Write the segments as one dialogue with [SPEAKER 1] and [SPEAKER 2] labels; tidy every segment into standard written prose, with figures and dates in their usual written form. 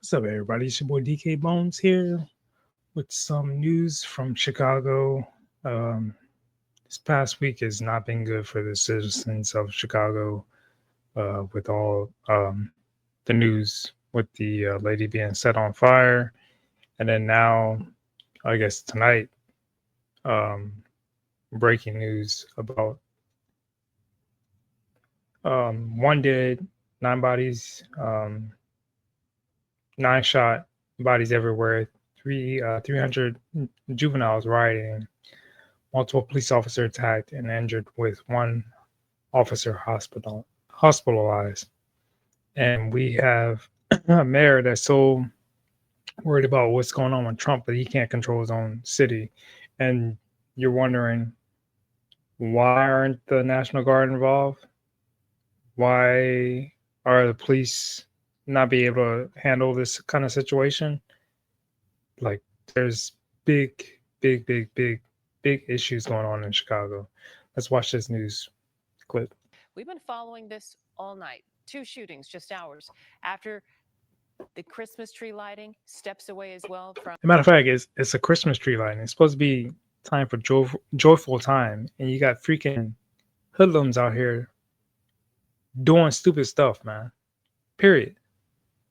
[SPEAKER 1] What's up, everybody? It's your boy DK Bones here with some news from Chicago. Um, this past week has not been good for the citizens of Chicago with all the news with the lady being set on fire. And then now, I guess tonight, um, breaking news about one dead, nine bodies, nine shot, bodies everywhere, 300 juveniles rioting, multiple police officers attacked and injured, with one officer hospitalized. And we have a mayor that's so worried about what's going on with Trump that he can't control his own city. And you're wondering, why aren't the National Guard involved? Why are the police not be able to handle this kind of situation? Like, there's big issues going on in Chicago. Let's watch this news clip.
[SPEAKER 2] We've been following this all night. 2 shootings just hours after the Christmas tree lighting, steps away as well from.
[SPEAKER 1] As a matter of fact, it's a Christmas tree lighting. It's supposed to be time for joyful time, and you got freaking hoodlums out here doing stupid stuff, man. Period.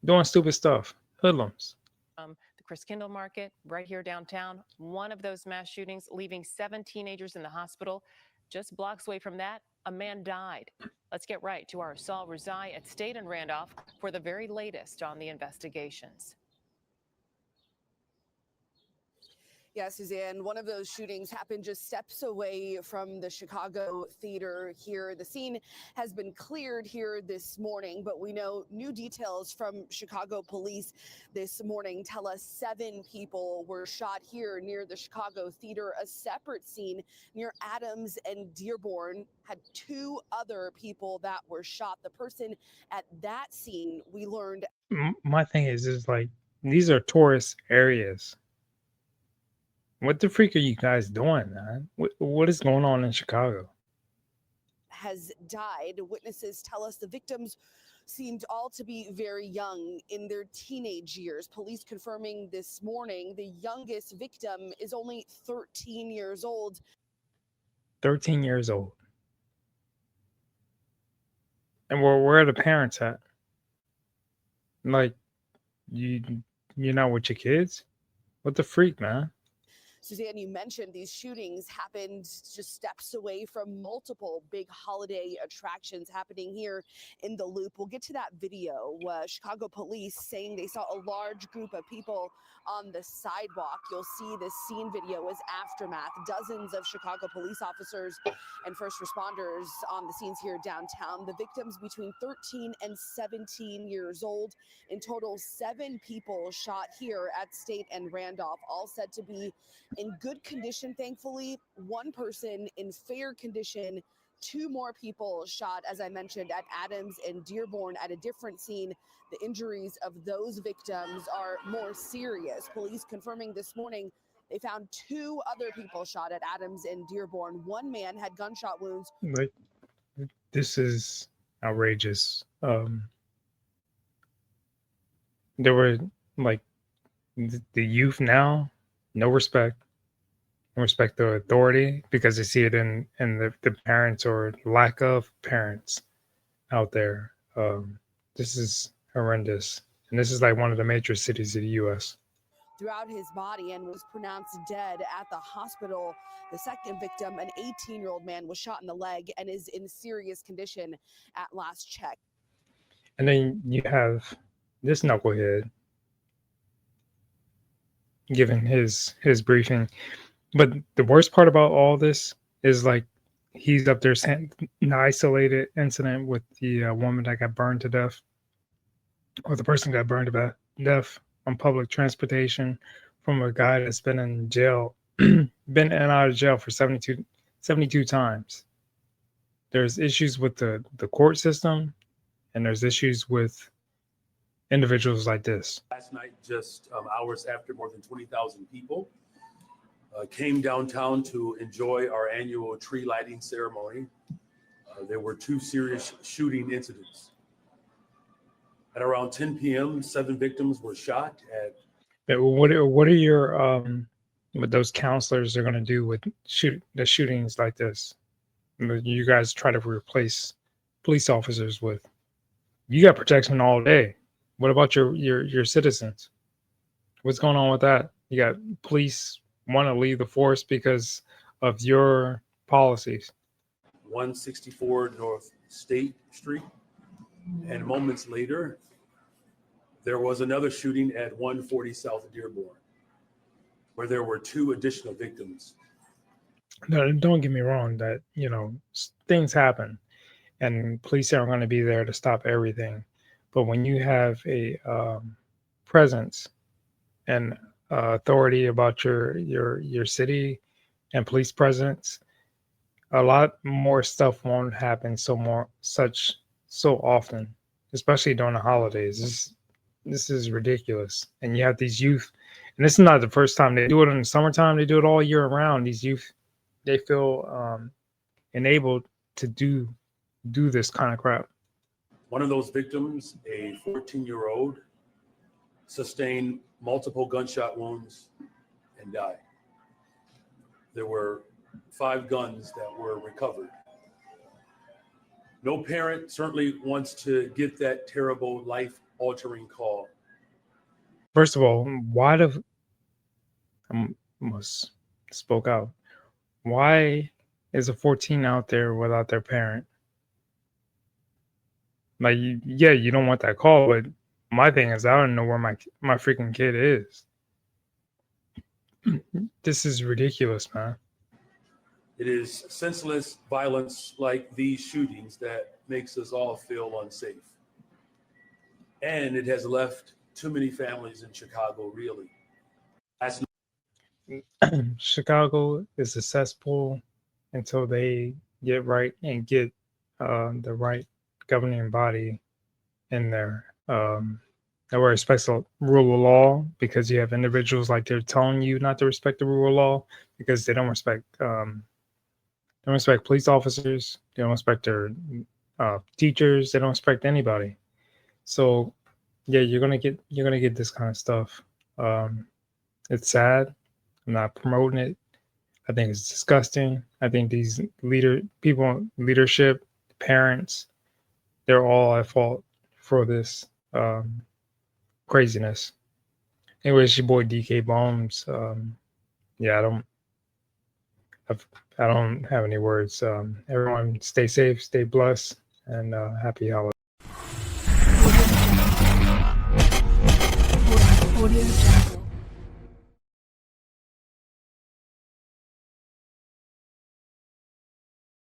[SPEAKER 1] Doing stupid stuff. Hoodlums.
[SPEAKER 2] The Christkindl Market right here downtown. One of those mass shootings, leaving 7 teenagers in the hospital. Just blocks away from that, a man died. Let's get right to our Saul Rezai at State and Randolph for the very latest on the investigations.
[SPEAKER 3] Yeah, Suzanne, one of those shootings happened just steps away from the Chicago theater here. The scene has been cleared here this morning, but we know new details from Chicago police this morning tell us 7 people were shot here near the Chicago theater. A separate scene near Adams and Dearborn had 2 other people that were shot. The person at that scene, we learned.
[SPEAKER 1] My thing is like, these are tourist areas. What the freak are you guys doing, man? What is going on in Chicago?
[SPEAKER 3] Has died. Witnesses tell us the victims seemed all to be very young, in their teenage years. Police confirming this morning the youngest victim is only 13 years old.
[SPEAKER 1] 13 years old. And where are the parents at? Like, you're not with your kids? What the freak, man?
[SPEAKER 3] Suzanne, you mentioned these shootings happened just steps away from multiple big holiday attractions happening here in the Loop. We'll get to that video. Chicago police saying they saw a large group of people on the sidewalk. You'll see this scene video as aftermath. Dozens of Chicago police officers and first responders on the scenes here downtown. The victims between 13 and 17 years old. In total, 7 people shot here at State and Randolph, all said to be in good condition, thankfully. 1 person in fair condition. 2 more people shot, as I mentioned, at Adams and Dearborn at a different scene. The injuries of those victims are more serious. Police confirming this morning they found 2 other people shot at Adams and Dearborn. 1 man had gunshot wounds.
[SPEAKER 1] Like, this is outrageous. There were, like, the youth now, no respect the authority, because they see it in the parents or lack of parents out there. This is horrendous, and this is like one of the major cities of the U.S.
[SPEAKER 3] Throughout his body and was pronounced dead at the hospital. The second victim, an 18-year-old man, was shot in the leg and is in serious condition at last check.
[SPEAKER 1] And then you have this knucklehead giving his briefing. But the worst part about all this is, like, he's up there saying an isolated incident with the woman that got burned to death, or the person got burned to death on public transportation, from a guy that's been in jail, been in and out of jail for 72 times. There's issues with the court system, and there's issues with individuals like this.
[SPEAKER 4] Last night, just hours after, more than 20,000 people came downtown to enjoy our annual tree lighting ceremony. There were 2 serious shooting incidents. At around 10 p.m., 7 victims were shot at.
[SPEAKER 1] But what are your what those counselors are going to do with the shootings like this? You guys try to replace police officers with. You got protection all day. What about your citizens? What's going on with that? You got police want to leave the force because of your policies.
[SPEAKER 4] 164 North State Street. And moments later, there was another shooting at 140 South Dearborn, where there were 2 additional victims.
[SPEAKER 1] No, don't get me wrong that, things happen and police aren't going to be there to stop everything. But when you have a presence and authority about your city and police presence, a lot more stuff won't happen so often, especially during the holidays. This is ridiculous. And you have these youth, and this is not the first time. They do it in the summertime. They do it all year round. These youth, they feel enabled to do this kind of crap.
[SPEAKER 4] One of those victims, a 14-year-old, sustained multiple gunshot wounds and died. There were 5 guns that were recovered. No parent certainly wants to get that terrible, life-altering call.
[SPEAKER 1] First of all, I almost spoke out. Why is a 14 out there without their parent? Like, you don't want that call, but my thing is, I don't know where my freaking kid is. This is ridiculous, man.
[SPEAKER 4] It is senseless violence like these shootings that makes us all feel unsafe. And it has left too many families in Chicago, really.
[SPEAKER 1] Chicago is a cesspool until they get right and get the right governing body in there that respects the rule of law, because you have individuals like they're telling you not to respect the rule of law because they don't respect police officers, they don't respect their teachers, they don't respect anybody. So yeah, you're gonna get this kind of stuff. It's sad. I'm not promoting it. I think it's disgusting. I think these leadership, parents, they're all at fault for this craziness. Anyway, it's your boy DK Bombs. I don't have any words. Everyone stay safe, stay blessed, and happy holidays.
[SPEAKER 5] Audio